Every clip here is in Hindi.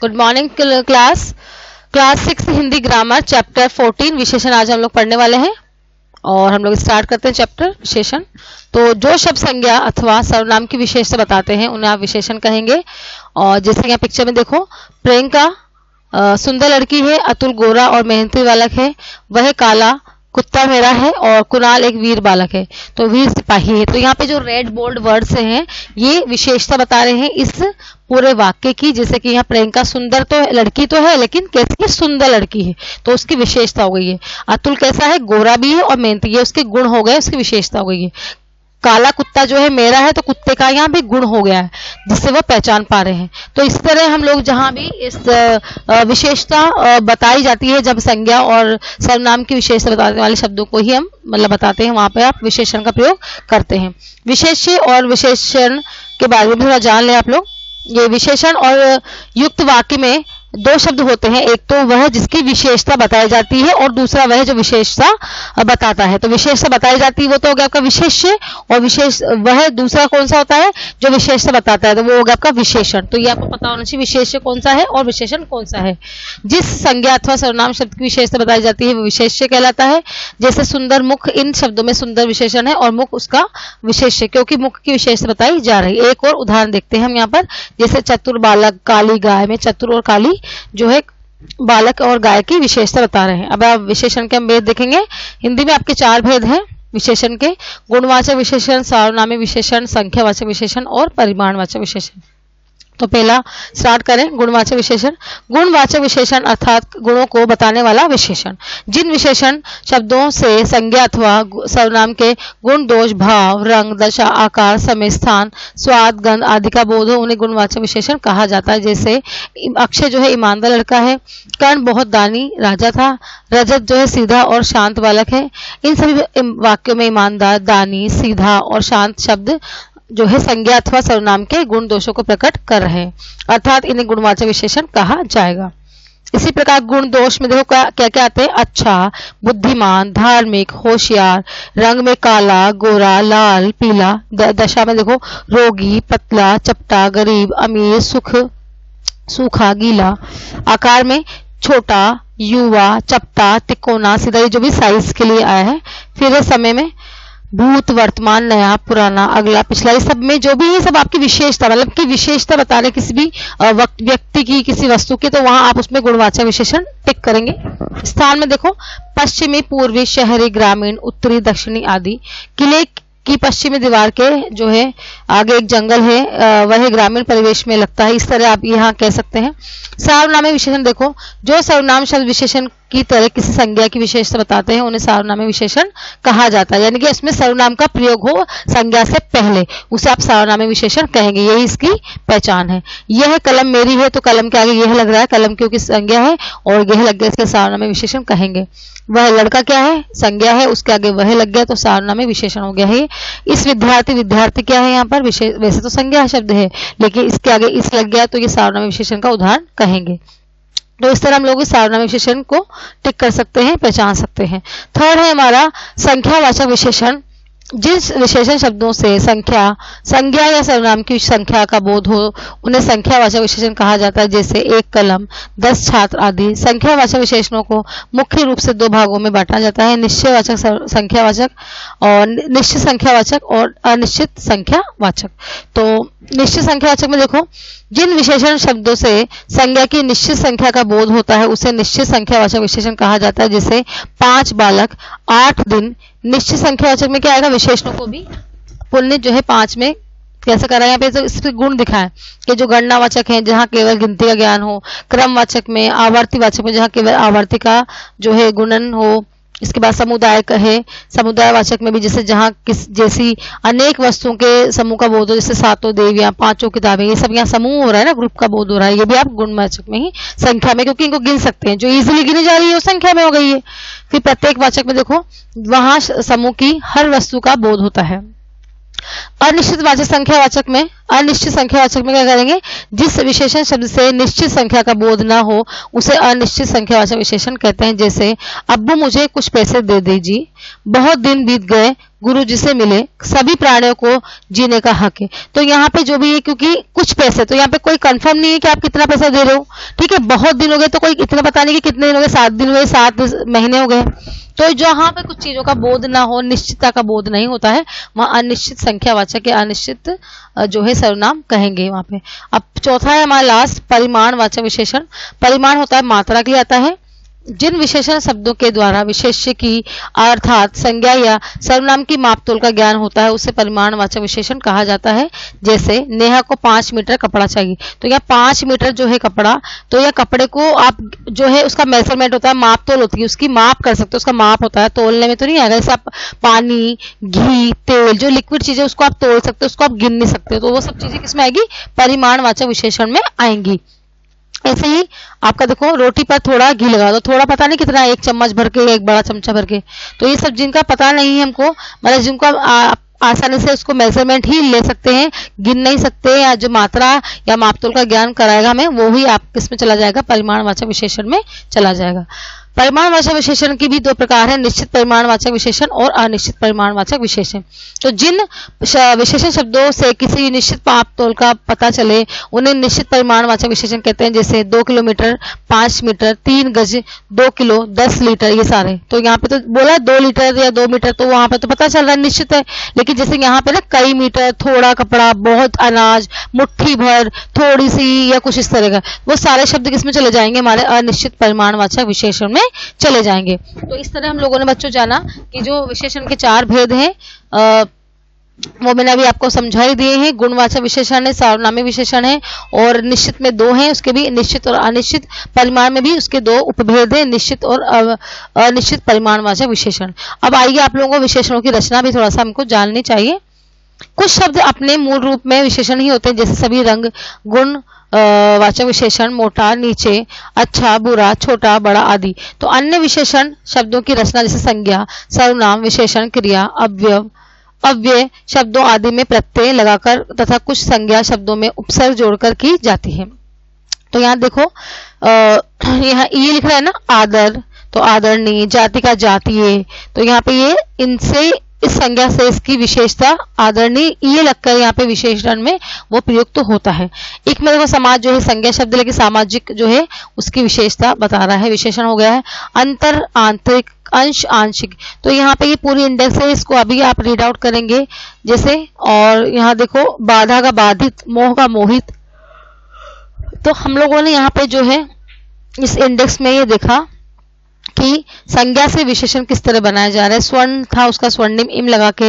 Good morning class. Class 6 Hindi grammar chapter 14 विशेषण आज हम लोग पढ़ने वाले हैं और हम लोग स्टार्ट करते हैं चैप्टर विशेषण। तो जो शब्द संज्ञा अथवा सर्वनाम की विशेषता बताते हैं उन्हें आप विशेषण कहेंगे। और जैसे यहाँ पिक्चर में देखो, प्रियंका सुंदर लड़की है, अतुल गोरा और मेहनती बालक है, वह काला कुत्ता मेरा है और कुणाल एक वीर बालक है, तो वीर सिपाही है। तो यहाँ पे जो रेड बोल्ड वर्ड्स हैं ये विशेषता बता रहे हैं इस पूरे वाक्य की। जैसे कि यहाँ प्रियंका सुंदर तो लड़की तो है लेकिन कैसी सुंदर लड़की है, तो उसकी विशेषता हो गई है। अतुल कैसा है, गोरा भी है और मेहनती, ये उसके गुण हो गए, उसकी विशेषता हो गई है। काला कुत्ता जो है मेरा है, तो कुत्ते का यहाँ भी गुण हो गया है जिससे वह पहचान पा रहे हैं। तो इस तरह हम लोग जहाँ भी इस विशेषता बताई जाती है, जब संज्ञा और सर्वनाम की विशेषता बताने वाले शब्दों को ही हम बताते हैं, वहां पे आप विशेषण का प्रयोग करते हैं। विशेष्य और विशेषण के बारे में थोड़ा जान लें आप लोग। ये विशेषण और युक्त वाक्य में दो शब्द होते हैं, एक तो वह जिसकी विशेषता बताई जाती है और दूसरा वह जो विशेषता बताता है। तो विशेषता बताई जाती है वो तो हो गया आपका विशेष्य, और विशेष वह दूसरा कौन सा होता है जो विशेषता बताता है, तो वो हो गया आपका विशेषण। तो ये आपको पता होना चाहिए विशेष्य कौन सा है और विशेषण कौन सा है। जिस संज्ञा अथवा सर्वनाम शब्द की विशेषता बताई जाती है वो विशेष्य कहलाता है। जैसे सुंदर मुख, इन शब्दों में सुंदर विशेषण है और मुख उसका विशेष्य, क्योंकि मुख की विशेषता बताई जा रही है। एक और उदाहरण देखते हैं हम यहाँ पर, जैसे चतुर बालक, काली गाय में चतुर और काली जो है बालक और गाय की विशेषता बता रहे हैं। अब आप विशेषण के हम भेद देखेंगे। हिंदी में आपके 4 भेद हैं विशेषण के: गुणवाचक विशेषण, सार्वनामिक विशेषण, संख्यावाचक विशेषण और परिमाणवाचक विशेषण। तो पहला स्टार्ट करें गुणवाचक विशेषण। गुणवाचक विशेषण अर्थात गुणों को बताने वाला विशेषण। जिन विशेषण शब्दों से संज्ञा अथवा सर्वनाम के गुण, दोष, भाव, रंग, दशा, आकार, समय, स्थान, स्वाद, गंध आदि का बोध हो उन्हें गुणवाचक विशेषण कहा जाता है। जैसे अक्षय जो है ईमानदार लड़का है, कर्ण बहुत दानी राजा था, रजत जो है सीधा और शांत बालक है। इन सभी वाक्यों में ईमानदार, दानी, सीधा और शांत शब्द जो है संज्ञा अथवा सर्वनाम के गुण दोषों को प्रकट कर रहे हैं, अर्थात इन्हें गुणवाचक विशेषण कहा जाएगा। इसी प्रकार गुण दोष में देखो क्या क्या आते हैं: अच्छा, बुद्धिमान, धार्मिक, होशियार, रंग में काला, गोरा, लाल, पीला, दशा में देखो रोगी, पतला, चपटा, गरीब, अमीर, सूखा, गीला, आकार में छोटा, युवा, चपटा, तिकोना, सीधा, ये जो भी साइज के लिए आया है। फिर समय में भूत, वर्तमान, नया, पुराना, अगला, पिछला, ये सब में जो भी है सब आपकी विशेषता, मतलब की विशेषता बता रहे किसी भी व्यक्ति की, किसी वस्तु की, तो वहां आप उसमें गुणवाचक विशेषण टिक करेंगे। स्थान में देखो पश्चिमी, पूर्वी, शहरी, ग्रामीण, उत्तरी, दक्षिणी आदि। किले की पश्चिमी दीवार के जो है आगे एक जंगल है, वह ग्रामीण परिवेश में लगता है, इस तरह आप यहाँ कह सकते हैं। सार्वनामिक विशेषण देखो, जो सर्वनाम शब्द विशेषण की तरह किसी संज्ञा की विशेषता बताते हैं उन्हें सार्वनामिक विशेषण कहा जाता है। यानी कि इसमें सर्वनाम का प्रयोग हो संज्ञा से पहले, उसे आप सार्वनामिक विशेषण कहेंगे, यही इसकी पहचान है। यह कलम मेरी है, तो कलम के आगे यह लग रहा है, कलम क्योंकि संज्ञा है और यह लग गया, इसके सार्वनामिक विशेषण कहेंगे। वह लड़का क्या है, संज्ञा है, उसके आगे वह लग गया तो सार्वनामिक विशेषण हो गया है। इस विद्यार्थी, विद्यार्थी क्या है यहाँ पर, वैसे तो संज्ञा शब्द है लेकिन इसके आगे इस लग गया तो ये सार्वनामिक विशेषण का उदाहरण कहेंगे। तो इस तरह हम लोग इस सार्वनामिक विशेषण को टिक कर सकते हैं, पहचान सकते हैं। थर्ड है हमारा संख्यावाचक विशेषण। जिस विशेषण शब्दों से संज्ञा या सर्वनाम की संख्या का बोध हो उन्हें संख्यावाचक विशेषण कहा जाता है। जैसे एक कलम, 10 छात्र आदि। संख्यावाचक विशेषणों को मुख्य रूप से 2 भागों में बांटा जाता है: निश्चयवाचक संख्यावाचक और निश्चित संख्यावाचक और अनिश्चित संख्यावाचक। तो निश्चित संख्यावाचक में देखो, जिन विशेषण शब्दों से संज्ञा की निश्चित संख्या का बोध होता है उसे निश्चित संख्यावाचक विशेषण कहा जाता है। जैसे 5 बालक, 8 दिन। निश्चित संख्यावाचक में क्या आएगा, विशेषणों को भी पुण्य जो है 5 में कैसे करा है, यहाँ पे तो इसके गुण दिखाए कि जो गणनावाचक है जहाँ केवल गिनती का ज्ञान हो, क्रमवाचक में, आवर्तीवाचक में जहाँ केवल आवर्ती का जो है गुणन हो। इसके बाद समुदाय है, समुदायवाचक में भी जैसे जहाँ जैसी अनेक वस्तुओं के समूह का बोध हो, जैसे 7 देवियां, 5 किताबें, ये सब यहाँ समूह हो रहा है ना, ग्रुप का बोध हो रहा है, ये भी आप गुणवाचक में ही संख्या में, क्योंकि इनको गिन सकते हैं, जो इजीली गिनी जा रही है वो संख्या में हो गई है। फिर प्रत्येक वाचक में देखो वहां समूह की हर वस्तु का बोध होता है। अनिश्चित संख्यावाचक में क्या करेंगे, जिस विशेषण शब्द से निश्चित संख्या का बोध ना हो उसे अनिश्चित संख्यावाचक विशेषण कहते हैं। जैसे अब्बू मुझे कुछ पैसे दे दीजिए, बहुत दिन बीत गए, गुरुजी से मिले, सभी प्राणियों को जीने का हक है। तो यहाँ पे जो भी है, क्योंकि कुछ पैसे, तो यहाँ पे कोई कंफर्म नहीं है कि आप कितना पैसा दे रहे हो, ठीक है। बहुत दिन हो गए तो कोई इतना पता नहीं कि कितने दिन हो गए, 7 दिन हो गए, 7 महीने हो गए। तो जहां पे कुछ चीजों का बोध ना हो, निश्चितता का बोध नहीं होता है, वहां अनिश्चित संख्यावाचक या अनिश्चित जो है सर्वनाम कहेंगे वहां पे। अब चौथा है हमारा लास्ट, परिमाणवाचक विशेषण। परिमाण होता है मात्रा के लिए आता है। जिन विशेषण शब्दों के द्वारा विशेष्य की अर्थात संज्ञा या सर्वनाम की मापतोल का ज्ञान होता है उसे परिमाणवाचक विशेषण कहा जाता है। जैसे नेहा को 5 मीटर कपड़ा चाहिए, तो यह 5 मीटर जो है कपड़ा, तो यह कपड़े को आप जो है उसका मेजरमेंट होता है, मापतोल होती है, उसकी माप कर सकते हो, उसका माप होता है, तोलने में तो नहीं आएगा। जैसे आप पानी, घी, तेल, जो लिक्विड चीजें उसको आप तोल सकते हो, उसको आप गिन नहीं सकते, तो वो सब चीजें किसमें आएगी, परिमाणवाचक विशेषण में आएंगी। ऐसे ही आपका देखो, रोटी पर थोड़ा घी लगा दो, थोड़ा पता नहीं कितना, 1 चम्मच भर के, 1 बड़ा चमचा भर के, तो ये सब जिनका पता नहीं है हमको, मतलब जिनको आसानी से उसको मेजरमेंट ही ले सकते हैं, गिन नहीं सकते, या जो मात्रा या मापतोल का ज्ञान कराएगा हमें, वो ही आप किसमें चला जाएगा, परिमाणवाचक विशेषण में चला जाएगा। परिमाणवाचक विशेषण की भी 2 प्रकार है, निश्चित परिमाणवाचक विशेषण और अनिश्चित परिमाणवाचक विशेषण। तो जिन विशेषण शब्दों से किसी निश्चित मापतोल का पता चले उन्हें निश्चित परिमाणवाचक विशेषण कहते हैं। जैसे 2 किलोमीटर, 5 मीटर, 3 गज, 2 किलो, 10 लीटर, ये सारे। तो यहाँ पे तो बोला 2 लीटर या 2 मीटर, तो वहां पे तो पता चल रहा है निश्चित है, लेकिन जैसे यहाँ पे ना कई मीटर, थोड़ा कपड़ा, बहुत अनाज, मुट्ठी भर, थोड़ी सी, या कुछ इस तरह का, वो सारे शब्द किसमें चले जाएंगे, हमारे अनिश्चित परिमाणवाचक विशेषण में चले जाएंगे। तो इस तरह हम लोगों ने बच्चों जाना कि जो विशेषण के 4 भेद हैं, वो मैंने अभी आपको समझा ही दिए हैं। गुणवाचक विशेषण है, सार्वनामिक विशेषण है, और निश्चित में 2 हैं, उसके भी निश्चित और अनिश्चित। परिमाण में भी उसके 2 उपभेद हैं, निश्चित और अनिश्चित परिमाणवाचक विशेषण। अब आइए आप लोगों को विशेषणों की रचना भी थोड़ा सा हमको जाननी चाहिए। कुछ शब्द अपने मूल रूप में विशेषण ही होते हैं, जैसे सभी रंग, गुण वाचक विशेषण, मोटा, नीचे, अच्छा, बुरा, छोटा, बड़ा आदि। तो अन्य विशेषण शब्दों की रचना जैसे संज्ञा, सर्वनाम, विशेषण, क्रिया, अव्यय शब्दों आदि में प्रत्यय लगाकर तथा कुछ संज्ञा शब्दों में उपसर्ग जोड़कर की जाती है। तो यहाँ देखो, यहाँ ये लिख रहा है ना, आदर, तो आदरणीय, जाति का जातीय, तो यहाँ पे ये इनसे, इस संज्ञा से इसकी विशेषता आदरणीय ये लगकर यहाँ पे विशेषण में वो प्रयुक्त तो होता है। एक में देखो समाज जो है संज्ञा शब्द, लेकिन सामाजिक जो है उसकी विशेषता बता रहा है, विशेषण हो गया है। अंतर, आंतरिक, अंश, आंशिक, तो यहाँ पे ये पूरी इंडेक्स है, इसको अभी आप रीड आउट करेंगे जैसे। और यहाँ देखो, बाधा का बाधित, मोह का मोहित। तो हम लोगों ने यहाँ पे जो है इस इंडेक्स में ये देखा कि संज्ञा से विशेषण किस तरह बनाया जा रहा है। स्वर्ण था, उसका स्वर्णिम इम लगा के,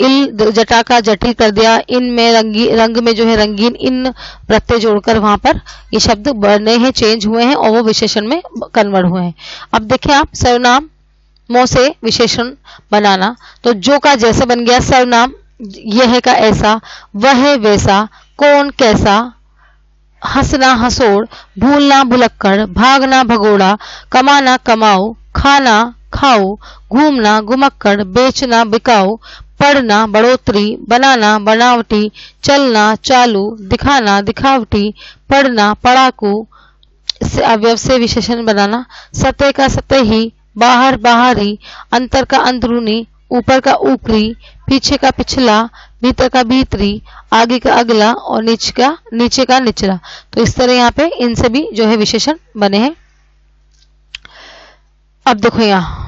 इल जटा का जटिल कर दिया, इन में रंग में जो है रंगीन, इन प्रत्यय जोड़कर वहां पर ये शब्द बने हैं, चेंज हुए हैं और वो विशेषण में कन्वर्ट हुए हैं। अब देखिए आप, सर्वनाम मोह से विशेषण बनाना, तो जो का जैसे बन गया सर्वनाम, यह का ऐसा, वह वैसा, कौन कैसा, हंसना हंसोड़, भूलना भुलक्कड़, भागना भगोड़ा, कमाना कमाऊ, खाना खाओ, घूमना घुमक्कड़, बेचना बिकाऊ, पढ़ना बढ़ोतरी, बनाना बनावटी, चलना चालू, दिखाना दिखावटी, पढ़ना पढ़ाकू, अवयव से विशेषण बनाना। सतह का सतही, बाहर बाहरी, अंतर का अंदरूनी, ऊपर का ऊपरी, पीछे का पिछला, भीतर का भीतरी, आगे का अगला और नीचे का निचला। तो इस तरह यहाँ पे इनसे भी जो है विशेषण बने हैं। अब देखो यहाँ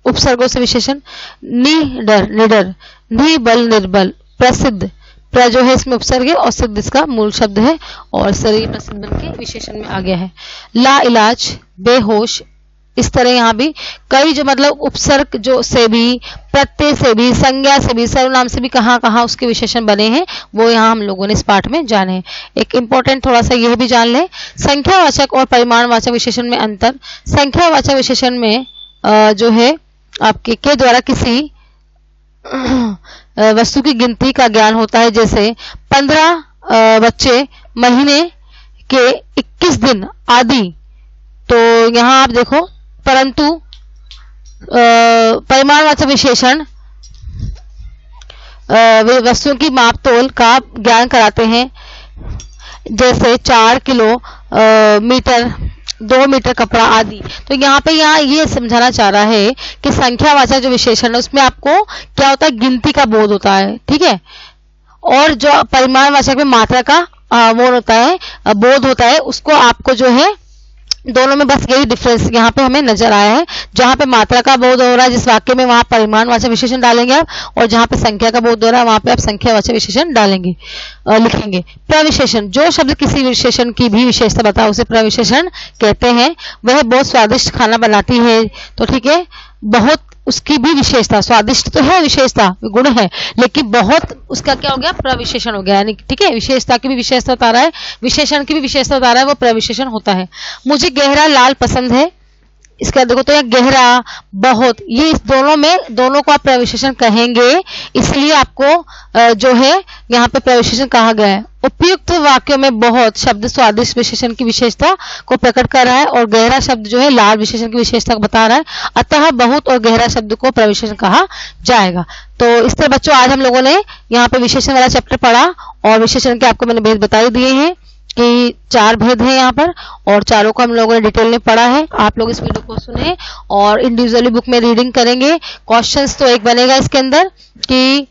उपसर्गों से विशेषण, निडर निडर, निबल निर्बल, प्रसिद्ध, प्र जो है इसमें उपसर्ग है और सिद्ध इसका मूल शब्द है, और शरीर प्रसिद्ध बन के विशेषण में आ गया है। ला इलाज, बेहोश, इस तरह यहाँ भी कई जो मतलब उपसर्ग जो से भी, प्रत्यय से भी, संज्ञा से भी, सर्वनाम से भी कहाँ कहाँ उसके विशेषण बने हैं वो यहाँ हम लोगों ने इस पाठ में जाने हैं। एक इंपॉर्टेंट थोड़ा सा यह भी जान ले, संख्यावाचक और परिमाणवाचक विशेषण में अंतर। संख्यावाचक विशेषण में जो है आपके के द्वारा किसी वस्तु की गिनती का ज्ञान होता है, जैसे 15 बच्चे, महीने के 21 दिन आदि। तो यहाँ आप देखो, परंतु परिमाणवाचक विशेषण वस्तुओं की माप तोल का ज्ञान कराते हैं, जैसे 4 किलो मीटर, 2 मीटर कपड़ा आदि। तो यहाँ पे ये समझाना चाह रहा है कि संख्यावाचक जो विशेषण है उसमें आपको क्या होता है, गिनती का बोध होता है, ठीक है। और जो परिमाणवाचक में मात्रा का वो होता है, बोध होता है, उसको आपको जो है दोनों में बस यही डिफरेंस यहाँ पे हमें नजर आया है। जहाँ पे मात्रा का बोध हो रहा है जिस वाक्य में, वहां परिमाणवाचक विशेषण डालेंगे आप, और जहाँ पे संख्या का बोध हो रहा है वहां पे आप संख्यावाचक विशेषण डालेंगे, लिखेंगे। प्रविशेषण, जो शब्द किसी विशेषण की भी विशेषता बताओ उसे प्रविशेषण कहते हैं। वह बहुत स्वादिष्ट खाना बनाती है, तो ठीक है, बहुत उसकी भी विशेषता, स्वादिष्ट तो है विशेषता, गुण है, लेकिन बहुत उसका क्या हो गया, प्रविशेषण हो गया, यानी ठीक है, विशेषता की भी विशेषता बता रहा है, विशेषण की भी विशेषता बता रहा है, वो प्रविशेषण होता है। मुझे गहरा लाल पसंद है, इसका देखो तो यह गहरा, बहुत, ये इस दोनों में, दोनों को आप प्रविशेषण कहेंगे, इसलिए आपको जो है यहाँ पे प्रविशेषण कहा गया है। उपयुक्त वाक्यों में बहुत शब्द स्वादिष्ट विशेषण की विशेषता को प्रकट कर रहा है, और गहरा शब्द जो है लाल विशेषण की विशेषता को बता रहा है, अतः बहुत और गहरा शब्द को प्रविशेषण कहा जाएगा। तो इस तरह बच्चों आज हम लोगों ने यहाँ पे विशेषण वाला चैप्टर पढ़ा, और विशेषण के आपको मैंने भेद बता दिए हैं कि 4 भेद हैं यहाँ पर, और चारों को हम लोगों ने डिटेल में पढ़ा है। आप लोग इस वीडियो को सुने और इंडिविजुअली बुक में रीडिंग करेंगे। क्वेश्चंस तो एक बनेगा इसके अंदर, कि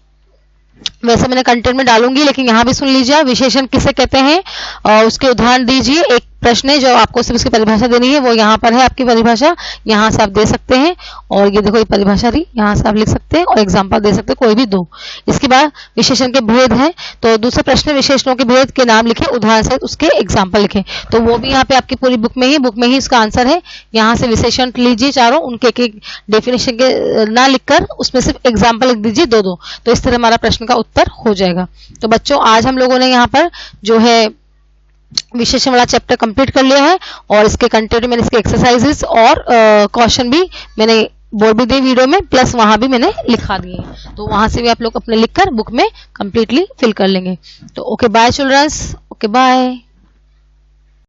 वैसे मैंने कंटेंट में डालूंगी, लेकिन यहाँ भी सुन लीजिए, विशेषण किसे कहते हैं और उसके उदाहरण दीजिए। एक प्रश्न है जो आपको सिर्फ उसकी परिभाषा देनी है, वो यहाँ पर है आपकी परिभाषा, यहाँ से आप दे सकते हैं, और ये देखो ये परिभाषा रही, यहाँ से आप लिख सकते हैं और एग्जाम्पल दे सकते हैं, कोई भी 2। इसके बाद विशेषण के भेद हैं, तो दूसरा प्रश्न विशेषणों के भेद के नाम लिखे, उदाहरण सहित उसके एग्जाम्पल लिखे, तो वो भी यहाँ पे आपकी पूरी बुक में ही इसका आंसर है। यहाँ से विशेषण लीजिए चारों, उनके एक डेफिनेशन के ना लिखकर उसमें सिर्फ एग्जाम्पल लिख दीजिए 2-2, तो इस तरह हमारा प्रश्न का उत्तर हो जाएगा। तो बच्चों आज हम लोगों ने यहाँ पर जो है विशेषण वाला चैप्टर कंप्लीट कर लिया है, और इसके कंटेंट में इसके एक्सरसाइजेस और क्वेश्चन भी मैंने बोल भी दिए वीडियो में, प्लस वहां भी मैंने लिखा दिए हैं, तो वहां से भी आप लोग अपने लिखकर बुक में कंप्लीटली फिल कर लेंगे। तो okay bye childrens, okay bye.